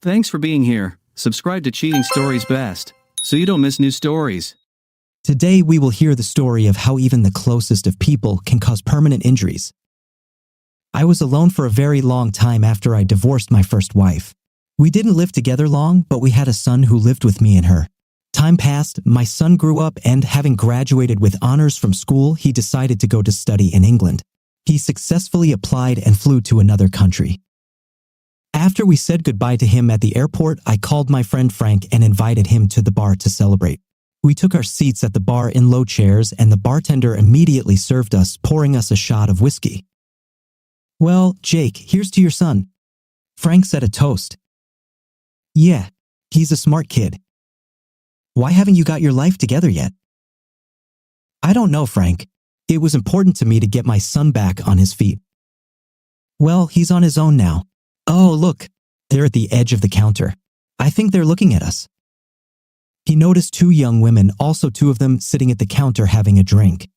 Thanks for being here. Subscribe to Cheating Stories Best, so you don't miss new stories. Today we will hear the story of how even the closest of people can cause permanent injuries. I was alone for a very long time after I divorced my first wife. We didn't live together long, but we had a son who lived with me and her. Time passed, my son grew up, and having graduated with honors from school, he decided to go to study in England. He successfully applied and flew to another country. After we said goodbye to him at the airport, I called my friend Frank and invited him to the bar to celebrate. We took our seats at the bar in low chairs, and the bartender immediately served us, pouring us a shot of whiskey. "Well, Jake, here's to your son." Frank said a toast. "Yeah, he's a smart kid." "Why haven't you got your life together yet?" "I don't know, Frank. It was important to me to get my son back on his feet." "Well, he's on his own now." "Oh, look, they're at the edge of the counter. I think they're looking at us." He noticed two young women, also two of them sitting at the counter having a drink.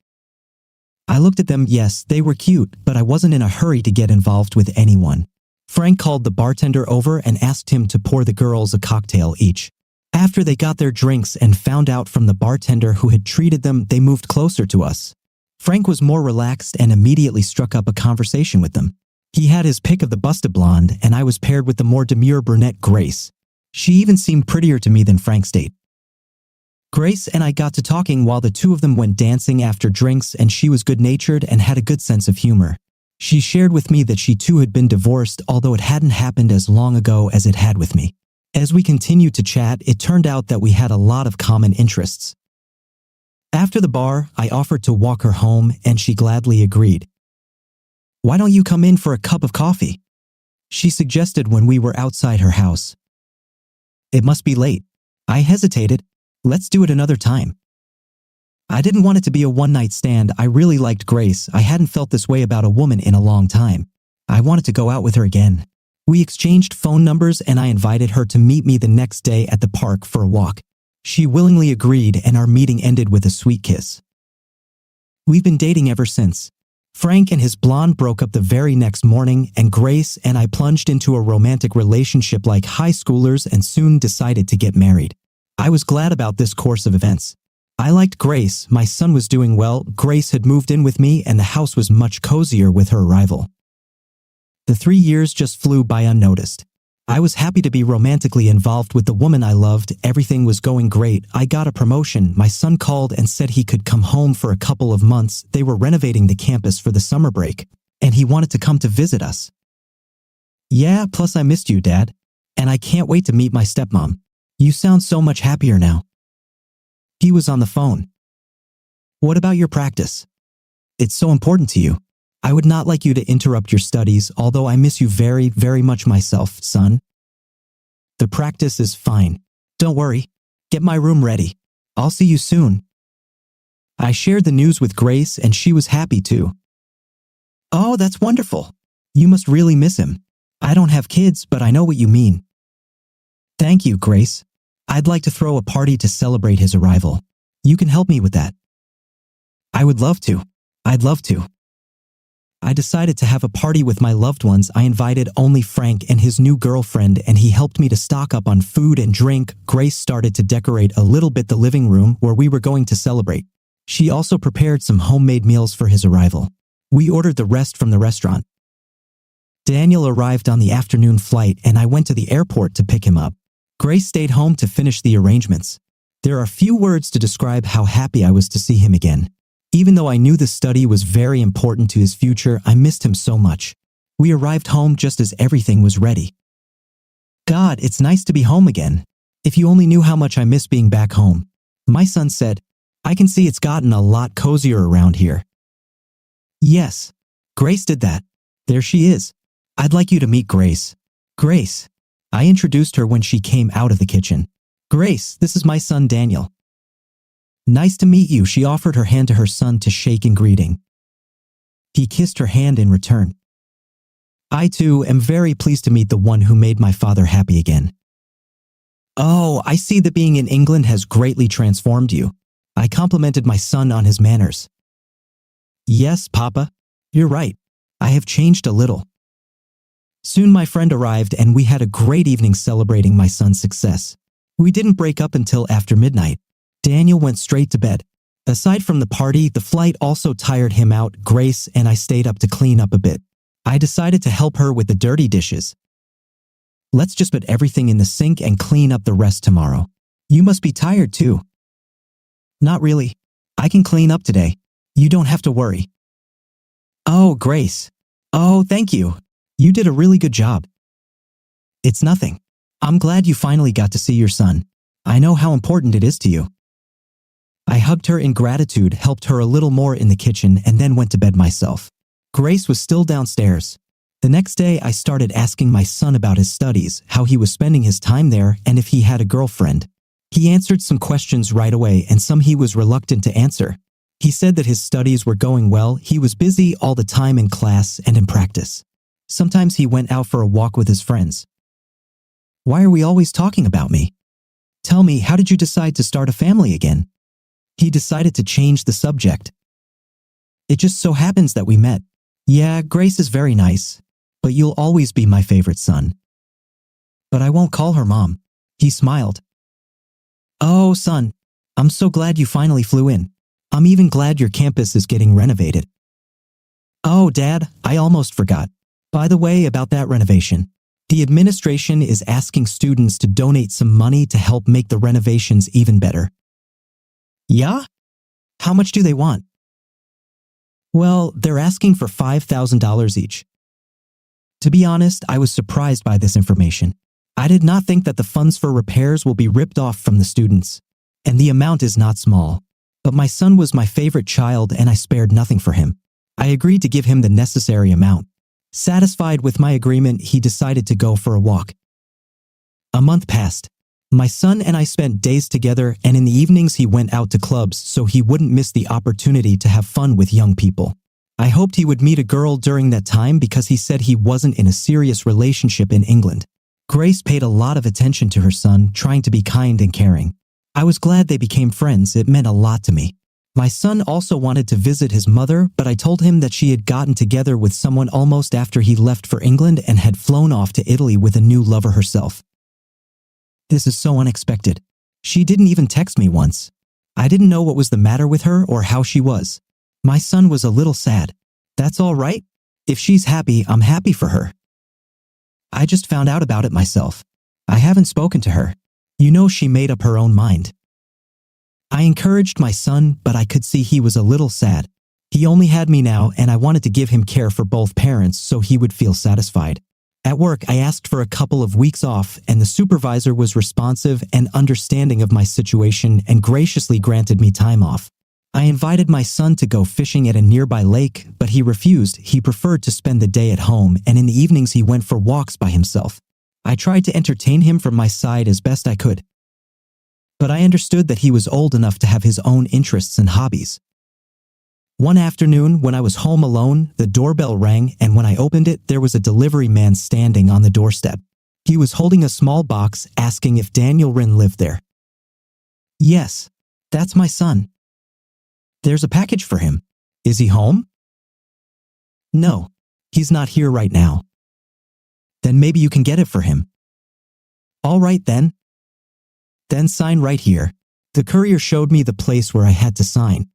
I looked at them. Yes, they were cute, but I wasn't in a hurry to get involved with anyone. Frank called the bartender over and asked him to pour the girls a cocktail each. After they got their drinks and found out from the bartender who had treated them, they moved closer to us. Frank was more relaxed and immediately struck up a conversation with them. He had his pick of the busted blonde, and I was paired with the more demure brunette Grace. She even seemed prettier to me than Frank's date. Grace and I got to talking while the two of them went dancing after drinks, and she was good-natured and had a good sense of humor. She shared with me that she too had been divorced, although it hadn't happened as long ago as it had with me. As we continued to chat, it turned out that we had a lot of common interests. After the bar, I offered to walk her home, and she gladly agreed. "Why don't you come in for a cup of coffee?" she suggested when we were outside her house. "It must be late." I hesitated. "Let's do it another time." I didn't want it to be a one-night stand. I really liked Grace. I hadn't felt this way about a woman in a long time. I wanted to go out with her again. We exchanged phone numbers, and I invited her to meet me the next day at the park for a walk. She willingly agreed, and our meeting ended with a sweet kiss. We've been dating ever since. Frank and his blonde broke up the very next morning, and Grace and I plunged into a romantic relationship like high schoolers and soon decided to get married. I was glad about this course of events. I liked Grace, my son was doing well, Grace had moved in with me, and the house was much cozier with her arrival. The 3 years just flew by unnoticed. I was happy to be romantically involved with the woman I loved. Everything was going great. I got a promotion. My son called and said he could come home for a couple of months. They were renovating the campus for the summer break, and he wanted to come to visit us. "Yeah, plus I missed you, Dad. And I can't wait to meet my stepmom. You sound so much happier now." He was on the phone. "What about your practice? It's so important to you. I would not like you to interrupt your studies, although I miss you very, very much myself, son." "The practice is fine. Don't worry. Get my room ready. I'll see you soon." I shared the news with Grace, and she was happy too. "Oh, that's wonderful. You must really miss him. I don't have kids, but I know what you mean." "Thank you, Grace. I'd like to throw a party to celebrate his arrival. You can help me with that." "I would love to. I'd love to." I decided to have a party with my loved ones. I invited only Frank and his new girlfriend, and he helped me to stock up on food and drink. Grace started to decorate a little bit the living room where we were going to celebrate. She also prepared some homemade meals for his arrival. We ordered the rest from the restaurant. Daniel arrived on the afternoon flight, and I went to the airport to pick him up. Grace stayed home to finish the arrangements. There are few words to describe how happy I was to see him again. Even though I knew the study was very important to his future, I missed him so much. We arrived home just as everything was ready. "God, it's nice to be home again. If you only knew how much I miss being back home." My son said, "I can see it's gotten a lot cozier around here." Yes, Grace did that. There she is. "I'd like you to meet Grace." "Grace." I introduced her when she came out of the kitchen. "Grace, this is my son Daniel." "Nice to meet you." She offered her hand to her son to shake in greeting. He kissed her hand in return. "I too am very pleased to meet the one who made my father happy again." "Oh, I see that being in England has greatly transformed you." I complimented my son on his manners. "Yes, Papa, you're right. I have changed a little." Soon my friend arrived and we had a great evening celebrating my son's success. We didn't break up until after midnight. Daniel went straight to bed. Aside from the party, the flight also tired him out. Grace and I stayed up to clean up a bit. I decided to help her with the dirty dishes. Let's just put everything in the sink and clean up the rest tomorrow. You must be tired too. Not really. I can clean up today. You don't have to worry. Oh, Grace. Oh, thank you. You did a really good job. It's nothing. I'm glad you finally got to see your son. I know how important it is to you. I hugged her in gratitude, helped her a little more in the kitchen, and then went to bed myself. Grace was still downstairs. The next day, I started asking my son about his studies, how he was spending his time there, and if he had a girlfriend. He answered some questions right away, and some he was reluctant to answer. He said that his studies were going well. He was busy all the time in class and in practice. Sometimes he went out for a walk with his friends. Why are we always talking about me? Tell me, how did you decide to start a family again? He decided to change the subject. It just so happens that we met. Yeah, Grace is very nice, but you'll always be my favorite son. But I won't call her mom. He smiled. Oh, son, I'm so glad you finally flew in. I'm even glad your campus is getting renovated. Oh, Dad, I almost forgot. By the way, about that renovation. The administration is asking students to donate some money to help make the renovations even better. Yeah? How much do they want? Well, they're asking for $5,000 each. To be honest, I was surprised by this information. I did not think that the funds for repairs will be ripped off from the students. And the amount is not small. But my son was my favorite child and I spared nothing for him. I agreed to give him the necessary amount. Satisfied with my agreement, he decided to go for a walk. A month passed. My son and I spent days together, and in the evenings he went out to clubs so he wouldn't miss the opportunity to have fun with young people. I hoped he would meet a girl during that time because he said he wasn't in a serious relationship in England. Grace paid a lot of attention to her son, trying to be kind and caring. I was glad they became friends. It meant a lot to me. My son also wanted to visit his mother, but I told him that she had gotten together with someone almost after he left for England and had flown off to Italy with a new lover herself. This is so unexpected. She didn't even text me once. I didn't know what was the matter with her or how she was. My son was a little sad. That's all right. If she's happy, I'm happy for her. I just found out about it myself. I haven't spoken to her. You know, she made up her own mind. I encouraged my son, but I could see he was a little sad. He only had me now, and I wanted to give him care for both parents so he would feel satisfied. At work, I asked for a couple of weeks off, and the supervisor was responsive and understanding of my situation and graciously granted me time off. I invited my son to go fishing at a nearby lake, but he refused. He preferred to spend the day at home, and in the evenings he went for walks by himself. I tried to entertain him from my side as best I could. But I understood that he was old enough to have his own interests and hobbies. One afternoon, when I was home alone, the doorbell rang, and when I opened it, there was a delivery man standing on the doorstep. He was holding a small box, asking if Daniel Rinn lived there. Yes, that's my son. There's a package for him. Is he home? No, he's not here right now. Then maybe you can get it for him. All right then. Then sign right here. The courier showed me the place where I had to sign.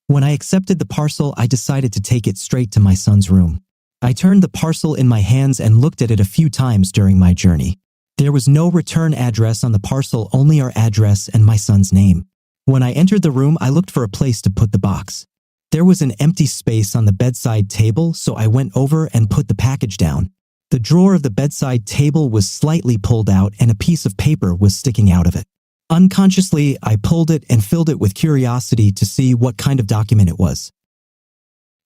When I accepted the parcel, I decided to take it straight to my son's room. I turned the parcel in my hands and looked at it a few times during my journey. There was no return address on the parcel, only our address and my son's name. When I entered the room, I looked for a place to put the box. There was an empty space on the bedside table, so I went over and put the package down. The drawer of the bedside table was slightly pulled out and a piece of paper was sticking out of it. Unconsciously, I pulled it and filled it with curiosity to see what kind of document it was.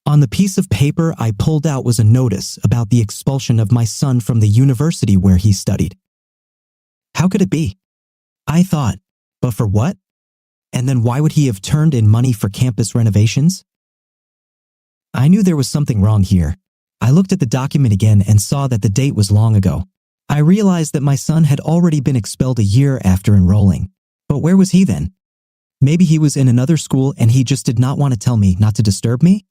On the piece of paper I pulled out was a notice about the expulsion of my son from the university where he studied. How could it be? I thought, but for what? And then why would he have turned in money for campus renovations? I knew there was something wrong here. I looked at the document again and saw that the date was long ago. I realized that my son had already been expelled a year after enrolling. But where was he then? Maybe he was in another school and he just did not want to tell me not to disturb me?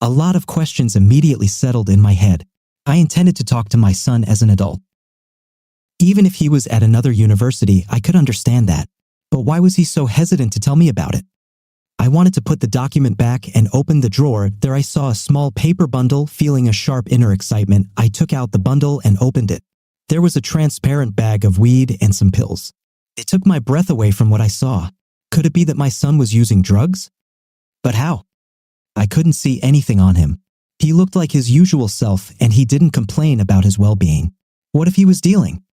A lot of questions immediately settled in my head. I intended to talk to my son as an adult. Even if he was at another university, I could understand that. But why was he so hesitant to tell me about it? I wanted to put the document back and open the drawer. There I saw a small paper bundle. Feeling a sharp inner excitement, I took out the bundle and opened it. There was a transparent bag of weed and some pills. It took my breath away from what I saw. Could it be that my son was using drugs? But how? I couldn't see anything on him. He looked like his usual self and he didn't complain about his well-being. What if he was dealing?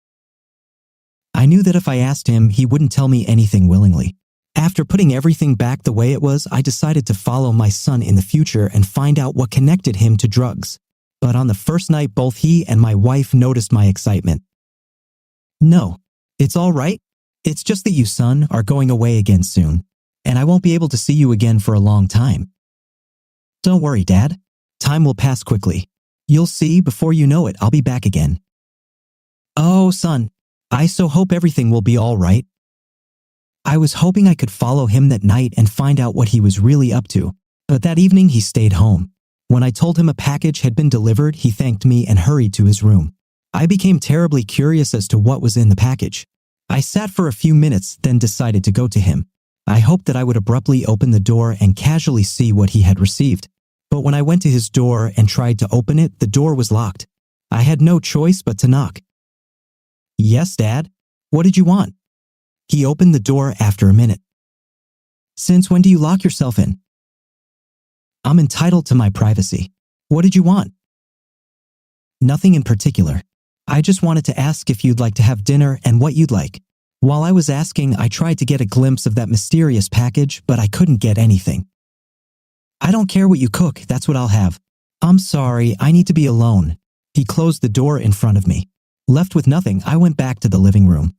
I knew that if I asked him, he wouldn't tell me anything willingly. After putting everything back the way it was, I decided to follow my son in the future and find out what connected him to drugs. But on the first night, both he and my wife noticed my excitement. No, it's all right. It's just that you, son, are going away again soon, and I won't be able to see you again for a long time. Don't worry, Dad. Time will pass quickly. You'll see, before you know it, I'll be back again. Oh, son, I so hope everything will be all right. I was hoping I could follow him that night and find out what he was really up to, but that evening he stayed home. When I told him a package had been delivered, he thanked me and hurried to his room. I became terribly curious as to what was in the package. I sat for a few minutes, then decided to go to him. I hoped that I would abruptly open the door and casually see what he had received. But when I went to his door and tried to open it, the door was locked. I had no choice but to knock. Yes, Dad. What did you want? He opened the door after a minute. Since when do you lock yourself in? I'm entitled to my privacy. What did you want? Nothing in particular. I just wanted to ask if you'd like to have dinner and what you'd like. While I was asking, I tried to get a glimpse of that mysterious package, but I couldn't get anything. I don't care what you cook, that's what I'll have. I'm sorry, I need to be alone. He closed the door in front of me. Left with nothing, I went back to the living room.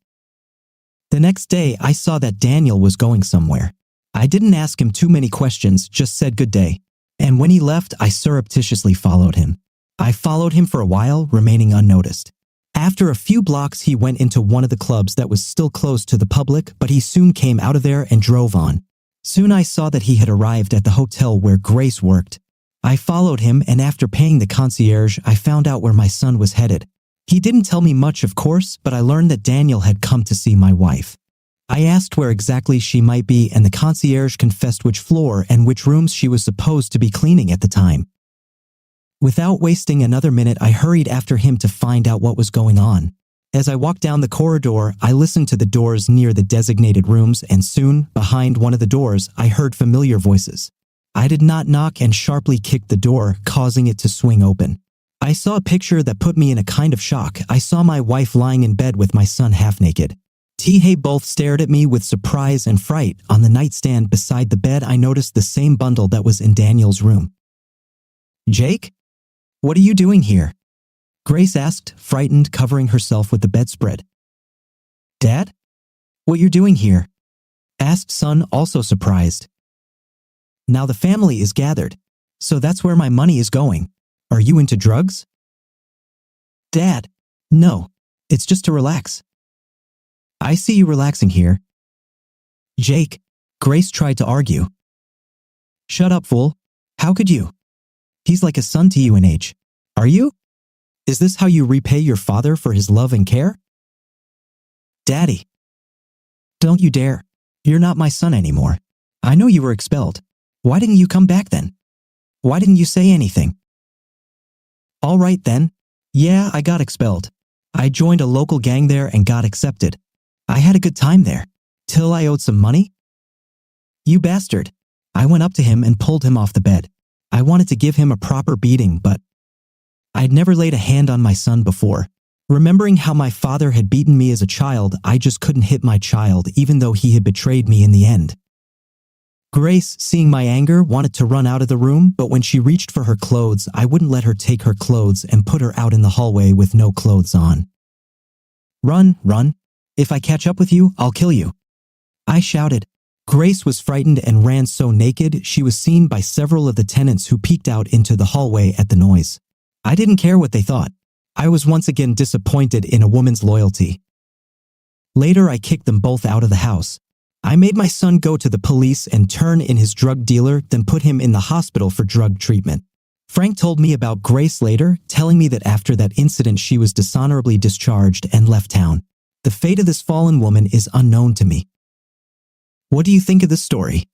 The next day, I saw that Daniel was going somewhere. I didn't ask him too many questions, just said good day. And when he left, I surreptitiously followed him. I followed him for a while, remaining unnoticed. After a few blocks, he went into one of the clubs that was still closed to the public, but he soon came out of there and drove on. Soon I saw that he had arrived at the hotel where Grace worked. I followed him, and after paying the concierge, I found out where my son was headed. He didn't tell me much, of course, but I learned that Daniel had come to see my wife. I asked where exactly she might be, and the concierge confessed which floor and which rooms she was supposed to be cleaning at the time. Without wasting another minute, I hurried after him to find out what was going on. As I walked down the corridor, I listened to the doors near the designated rooms, and soon, behind one of the doors, I heard familiar voices. I did not knock and sharply kicked the door, causing it to swing open. I saw a picture that put me in a kind of shock. I saw my wife lying in bed with my son half naked. T-Hay both stared at me with surprise and fright. On the nightstand beside the bed, I noticed the same bundle that was in Daniel's room. Jake? What are you doing here? Grace asked, frightened, covering herself with the bedspread. Dad? What you're doing here? Asked son, also surprised. Now the family is gathered, so that's where my money is going. Are you into drugs? Dad, no, it's just to relax. I see you relaxing here. Jake, Grace tried to argue. Shut up, fool. How could you? He's like a son to you in age. Are you? Is this how you repay your father for his love and care? Daddy. Don't you dare. You're not my son anymore. I know you were expelled. Why didn't you come back then? Why didn't you say anything? All right then. Yeah, I got expelled. I joined a local gang there and got accepted. I had a good time there. Till I owed some money. You bastard. I went up to him and pulled him off the bed. I wanted to give him a proper beating, but I'd never laid a hand on my son before. Remembering how my father had beaten me as a child, I just couldn't hit my child even though he had betrayed me in the end. Grace, seeing my anger, wanted to run out of the room, but when she reached for her clothes, I wouldn't let her take her clothes and put her out in the hallway with no clothes on. Run, run. If I catch up with you, I'll kill you. I shouted. Grace was frightened and ran so naked she was seen by several of the tenants who peeked out into the hallway at the noise. I didn't care what they thought. I was once again disappointed in a woman's loyalty. Later, I kicked them both out of the house. I made my son go to the police and turn in his drug dealer, then put him in the hospital for drug treatment. Frank told me about Grace later, telling me that after that incident she was dishonorably discharged and left town. The fate of this fallen woman is unknown to me. What do you think of this story?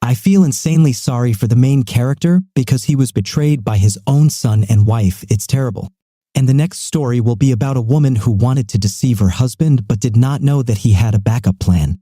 I feel insanely sorry for the main character because he was betrayed by his own son and wife. It's terrible. And the next story will be about a woman who wanted to deceive her husband but did not know that he had a backup plan.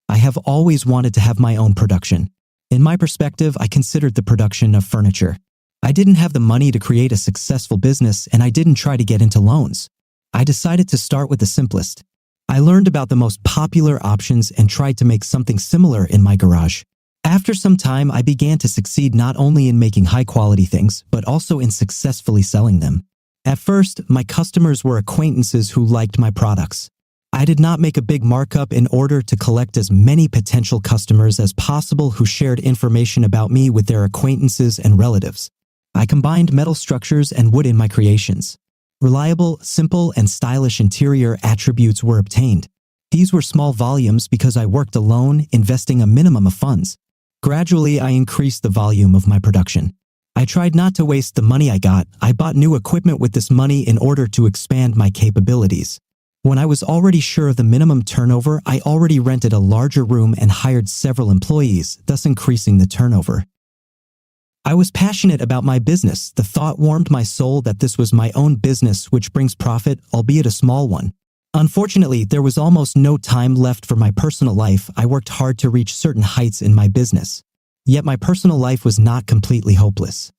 I have always wanted to have my own production. In my perspective, I considered the production of furniture. I didn't have the money to create a successful business and I didn't try to get into loans. I decided to start with the simplest. I learned about the most popular options and tried to make something similar in my garage. After some time, I began to succeed not only in making high-quality things, but also in successfully selling them. At first, my customers were acquaintances who liked my products. I did not make a big markup in order to collect as many potential customers as possible who shared information about me with their acquaintances and relatives. I combined metal structures and wood in my creations. Reliable, simple, and stylish interior attributes were obtained. These were small volumes because I worked alone, investing a minimum of funds. Gradually, I increased the volume of my production. I tried not to waste the money I got. I bought new equipment with this money in order to expand my capabilities. When I was already sure of the minimum turnover, I already rented a larger room and hired several employees, thus increasing the turnover. I was passionate about my business. The thought warmed my soul that this was my own business which brings profit, albeit a small one. Unfortunately, there was almost no time left for my personal life. I worked hard to reach certain heights in my business. Yet my personal life was not completely hopeless.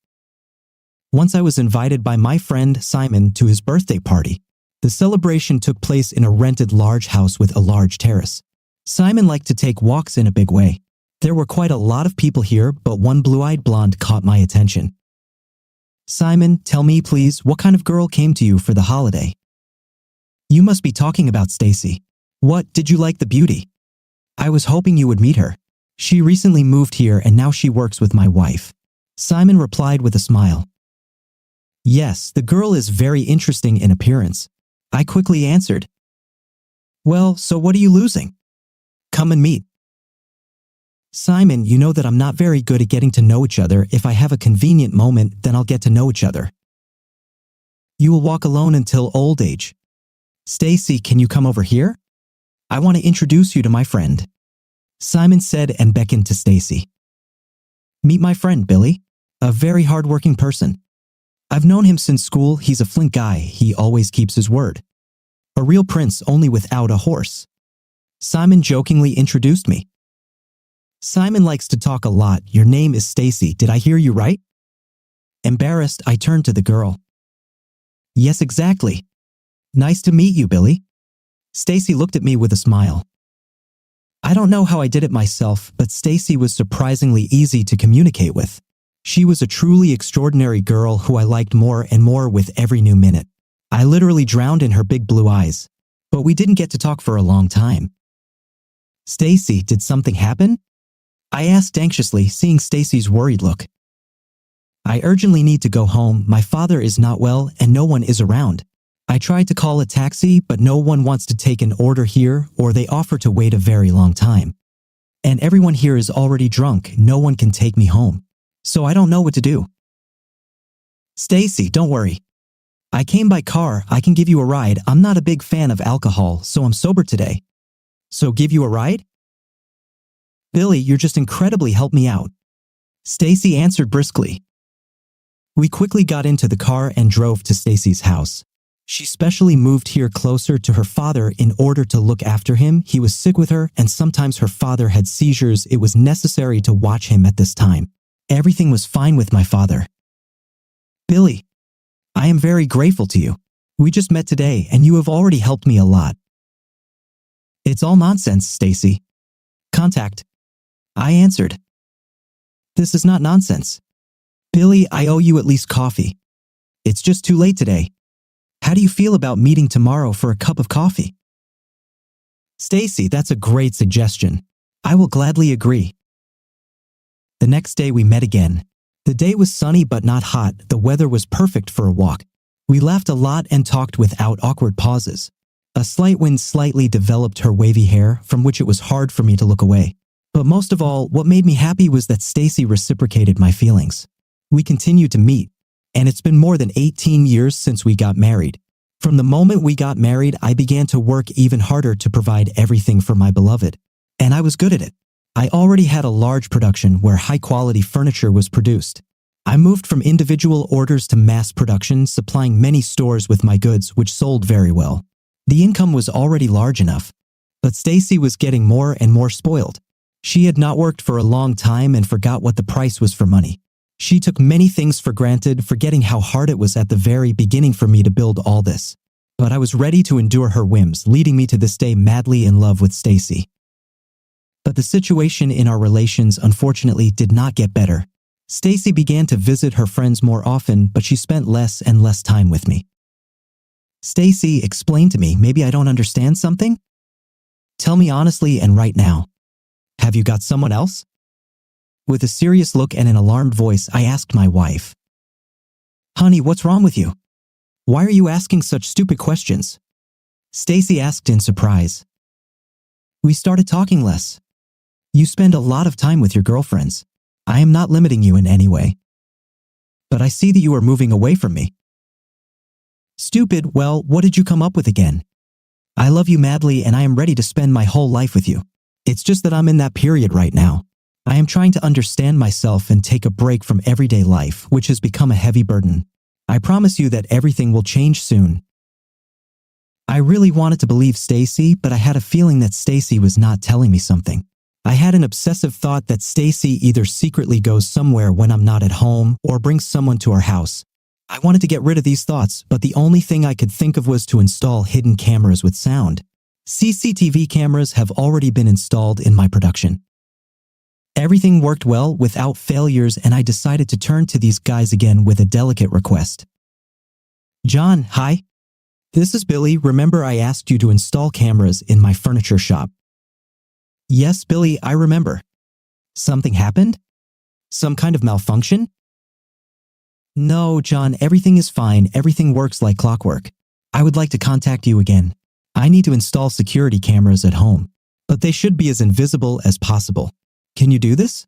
Once I was invited by my friend Simon to his birthday party. The celebration took place in a rented large house with a large terrace. Simon liked to take walks in a big way. There were quite a lot of people here, but one blue-eyed blonde caught my attention. "Simon, tell me please, what kind of girl came to you for the holiday?" "You must be talking about Stacy. What, did you like the beauty?" "I was hoping you would meet her. She recently moved here and now she works with my wife." Simon replied with a smile. "Yes, the girl is very interesting in appearance." I quickly answered. "Well, so what are you losing? Come and meet." "Simon, you know that I'm not very good at getting to know each other. If I have a convenient moment, then I'll get to know each other." "You will walk alone until old age." "Stacy, can you come over here? I want to introduce you to my friend." Simon said and beckoned to Stacy. "Meet my friend, Billy. A very hard-working person. I've known him since school. He's a flink guy. He always keeps his word. A real prince, only without a horse." Simon jokingly introduced me. "Simon likes to talk a lot. Your name is Stacy. Did I hear you right?" Embarrassed, I turned to the girl. "Yes, exactly. Nice to meet you, Billy." Stacy looked at me with a smile. I don't know how I did it myself, but Stacy was surprisingly easy to communicate with. She was a truly extraordinary girl who I liked more and more with every new minute. I literally drowned in her big blue eyes. But we didn't get to talk for a long time. "Stacy, did something happen?" I asked anxiously, seeing Stacy's worried look. "I urgently need to go home. My father is not well and no one is around. I tried to call a taxi, but no one wants to take an order here, or they offer to wait a very long time. And everyone here is already drunk. No one can take me home. So I don't know what to do." "Stacy, don't worry. I came by car. I can give you a ride. I'm not a big fan of alcohol, so I'm sober today." "So give you a ride?" "Billy, you're just incredibly helped me out." Stacy answered briskly. We quickly got into the car and drove to Stacy's house. She specially moved here closer to her father in order to look after him. He was sick with her, and sometimes her father had seizures. It was necessary to watch him at this time. Everything was fine with my father. "Billy, I am very grateful to you. We just met today, and you have already helped me a lot." "It's all nonsense, Stacy." "Contact." I answered. "This is not nonsense. Billy, I owe you at least coffee. It's just too late today. How do you feel about meeting tomorrow for a cup of coffee?" "Stacy, that's a great suggestion. I will gladly agree." The next day we met again. The day was sunny but not hot. The weather was perfect for a walk. We laughed a lot and talked without awkward pauses. A slight wind slightly developed her wavy hair, from which it was hard for me to look away. But most of all, what made me happy was that Stacy reciprocated my feelings. We continued to meet, and it's been more than 18 years since we got married. From the moment we got married, I began to work even harder to provide everything for my beloved, and I was good at it. I already had a large production where high-quality furniture was produced. I moved from individual orders to mass production, supplying many stores with my goods, which sold very well. The income was already large enough, but Stacy was getting more and more spoiled. She had not worked for a long time and forgot what the price was for money. She took many things for granted, forgetting how hard it was at the very beginning for me to build all this. But I was ready to endure her whims, leading me to this day madly in love with Stacy. But the situation in our relations unfortunately did not get better. Stacy began to visit her friends more often, but she spent less and less time with me. Stacy, explain to me, maybe I don't understand something? Tell me honestly and right now. Have you got someone else? With a serious look and an alarmed voice, I asked my wife. Honey, what's wrong with you? Why are you asking such stupid questions? Stacy asked in surprise. We started talking less. You spend a lot of time with your girlfriends. I am not limiting you in any way. But I see that you are moving away from me. Stupid, well, what did you come up with again? I love you madly and I am ready to spend my whole life with you. It's just that I'm in that period right now. I am trying to understand myself and take a break from everyday life, which has become a heavy burden. I promise you that everything will change soon. I really wanted to believe Stacy, but I had a feeling that Stacy was not telling me something. I had an obsessive thought that Stacy either secretly goes somewhere when I'm not at home or brings someone to our house. I wanted to get rid of these thoughts, but the only thing I could think of was to install hidden cameras with sound. CCTV cameras have already been installed in my production. Everything worked well without failures, and I decided to turn to these guys again with a delicate request. John, hi. This is Billy. Remember I asked you to install cameras in my furniture shop? Yes, Billy, I remember. Something happened? Some kind of malfunction? No, John, everything is fine. Everything works like clockwork. I would like to contact you again. I need to install security cameras at home, but they should be as invisible as possible. Can you do this?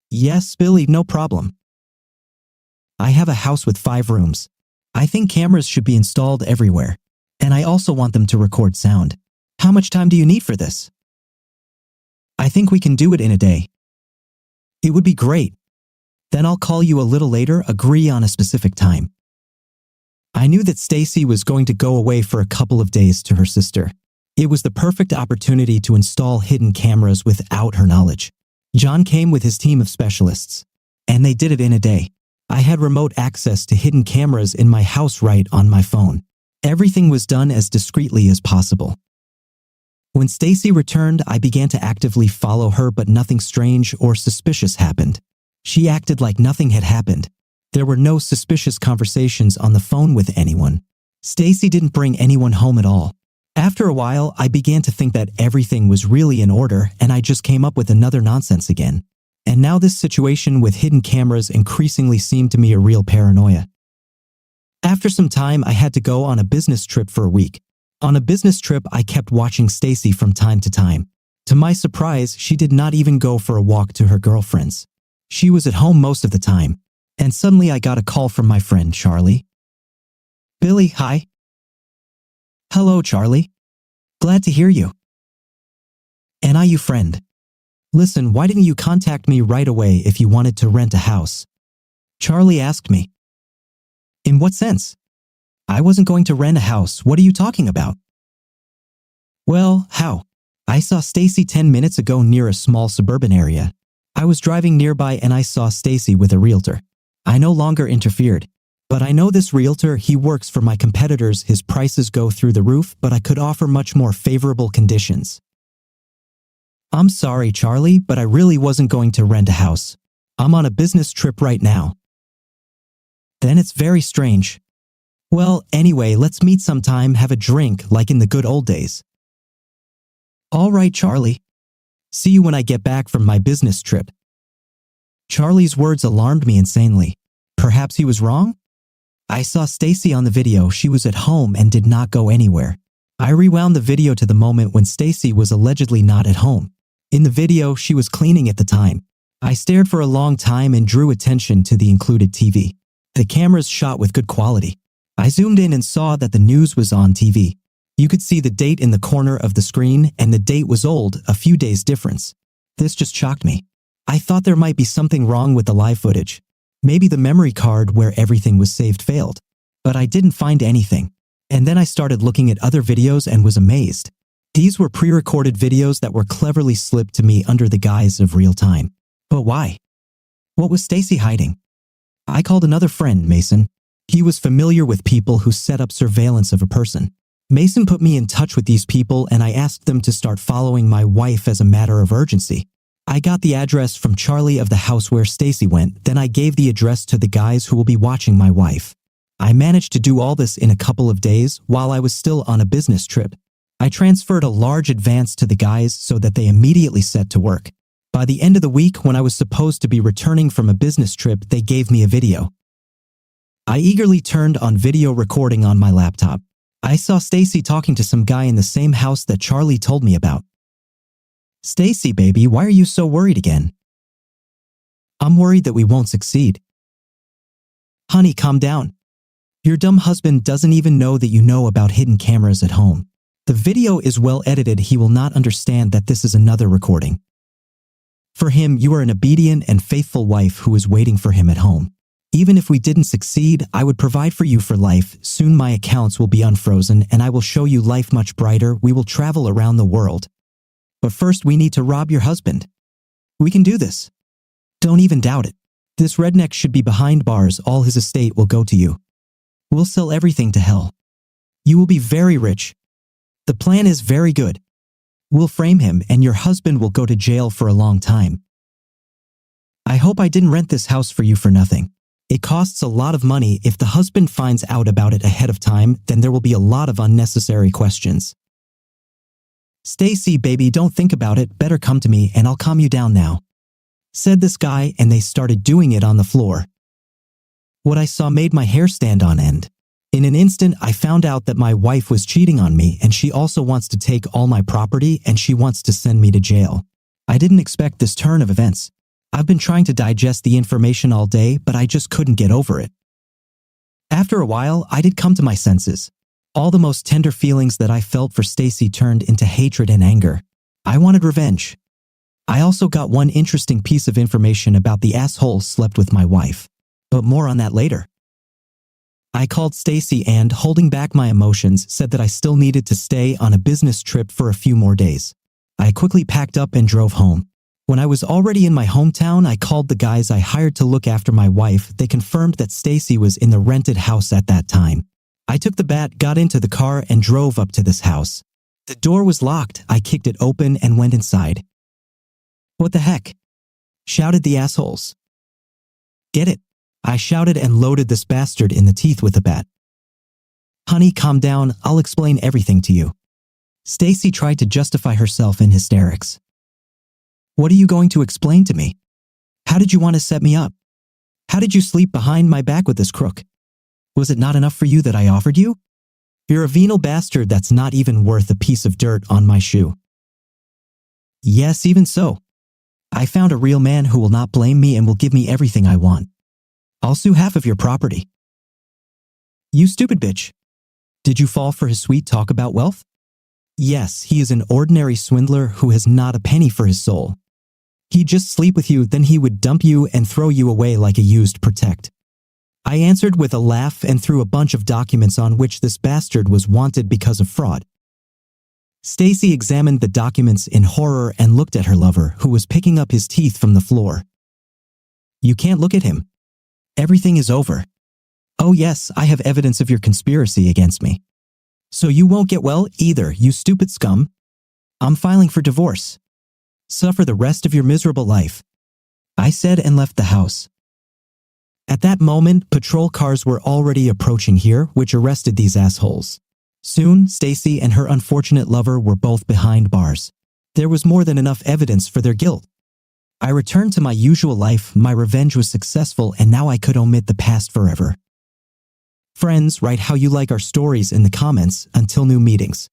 Yes, Billy, no problem. I have a house with 5 rooms. I think cameras should be installed everywhere, and I also want them to record sound. How much time do you need for this? I think we can do it in a day. It would be great. Then I'll call you a little later, agree on a specific time. I knew that Stacy was going to go away for a couple of days to her sister. It was the perfect opportunity to install hidden cameras without her knowledge. John came with his team of specialists, and they did it in a day. I had remote access to hidden cameras in my house right on my phone. Everything was done as discreetly as possible. When Stacy returned, I began to actively follow her, but nothing strange or suspicious happened. She acted like nothing had happened. There were no suspicious conversations on the phone with anyone. Stacy didn't bring anyone home at all. After a while, I began to think that everything was really in order, and I just came up with another nonsense again. And now this situation with hidden cameras increasingly seemed to me a real paranoia. After some time, I had to go on a business trip for a week. On a business trip, I kept watching Stacy from time to time. To my surprise, she did not even go for a walk to her girlfriend's. She was at home most of the time. And suddenly I got a call from my friend, Charlie. Billy, hi. Hello, Charlie. Glad to hear you. And you friend. Listen, why didn't you contact me right away if you wanted to rent a house? Charlie asked me. In what sense? I wasn't going to rent a house. What are you talking about? Well, how? I saw Stacy 10 minutes ago near a small suburban area. I was driving nearby and I saw Stacy with a realtor. I no longer interfered. But I know this realtor, he works for my competitors. His prices go through the roof, but I could offer much more favorable conditions. I'm sorry, Charlie, but I really wasn't going to rent a house. I'm on a business trip right now. Then it's very strange. Well, anyway, let's meet sometime, have a drink, like in the good old days. All right, Charlie. See you when I get back from my business trip. Charlie's words alarmed me insanely. Perhaps he was wrong? I saw Stacy on the video. She was at home and did not go anywhere. I rewound the video to the moment when Stacy was allegedly not at home. In the video, she was cleaning at the time. I stared for a long time and drew attention to the included TV. The cameras shot with good quality. I zoomed in and saw that the news was on TV. You could see the date in the corner of the screen, and the date was old, a few days difference. This just shocked me. I thought there might be something wrong with the live footage. Maybe the memory card where everything was saved failed. But I didn't find anything. And then I started looking at other videos and was amazed. These were pre-recorded videos that were cleverly slipped to me under the guise of real time. But why? What was Stacy hiding? I called another friend, Mason. He was familiar with people who set up surveillance of a person. Mason put me in touch with these people and I asked them to start following my wife as a matter of urgency. I got the address from Charlie of the house where Stacy went, then I gave the address to the guys who will be watching my wife. I managed to do all this in a couple of days while I was still on a business trip. I transferred a large advance to the guys so that they immediately set to work. By the end of the week, when I was supposed to be returning from a business trip, they gave me a video. I eagerly turned on video recording on my laptop. I saw Stacy talking to some guy in the same house that Charlie told me about. Stacy, baby, why are you so worried again? I'm worried that we won't succeed. Honey, calm down. Your dumb husband doesn't even know that you know about hidden cameras at home. The video is well edited. He will not understand that this is another recording. For him, you are an obedient and faithful wife who is waiting for him at home. Even if we didn't succeed, I would provide for you for life. Soon my accounts will be unfrozen and I will show you life much brighter. We will travel around the world. But first we need to rob your husband. We can do this. Don't even doubt it. This redneck should be behind bars. All his estate will go to you. We'll sell everything to hell. You will be very rich. The plan is very good. We'll frame him and your husband will go to jail for a long time. I hope I didn't rent this house for you for nothing. It costs a lot of money. If the husband finds out about it ahead of time, then there will be a lot of unnecessary questions. Stacy, baby, don't think about it. Better come to me and I'll calm you down now, said this guy, and they started doing it on the floor. What I saw made my hair stand on end. In an instant, I found out that my wife was cheating on me and she also wants to take all my property and she wants to send me to jail. I didn't expect this turn of events. I've been trying to digest the information all day, but I just couldn't get over it. After a while, I did come to my senses. All the most tender feelings that I felt for Stacy turned into hatred and anger. I wanted revenge. I also got one interesting piece of information about the asshole slept with my wife. But more on that later. I called Stacy and, holding back my emotions, said that I still needed to stay on a business trip for a few more days. I quickly packed up and drove home. When I was already in my hometown, I called the guys I hired to look after my wife. They confirmed that Stacy was in the rented house at that time. I took the bat, got into the car, and drove up to this house. The door was locked. I kicked it open and went inside. What the heck? Shouted the assholes. Get it? I shouted and loaded this bastard in the teeth with a bat. Honey, calm down. I'll explain everything to you. Stacy tried to justify herself in hysterics. What are you going to explain to me? How did you want to set me up? How did you sleep behind my back with this crook? Was it not enough for you that I offered you? You're a venal bastard that's not even worth a piece of dirt on my shoe. Yes, even so. I found a real man who will not blame me and will give me everything I want. I'll sue half of your property. You stupid bitch. Did you fall for his sweet talk about wealth? Yes, he is an ordinary swindler who has not a penny for his soul. He'd just sleep with you, then he would dump you and throw you away like a used Protect. I answered with a laugh and threw a bunch of documents on which this bastard was wanted because of fraud. Stacy examined the documents in horror and looked at her lover, who was picking up his teeth from the floor. You can't look at him. Everything is over. Oh yes, I have evidence of your conspiracy against me. So you won't get well either, you stupid scum. I'm filing for divorce. Suffer the rest of your miserable life, I said and left the house. At that moment, patrol cars were already approaching here, which arrested these assholes. Soon, Stacy and her unfortunate lover were both behind bars. There was more than enough evidence for their guilt. I returned to my usual life, my revenge was successful, and now I could omit the past forever. Friends, write how you like our stories in the comments. Until new meetings.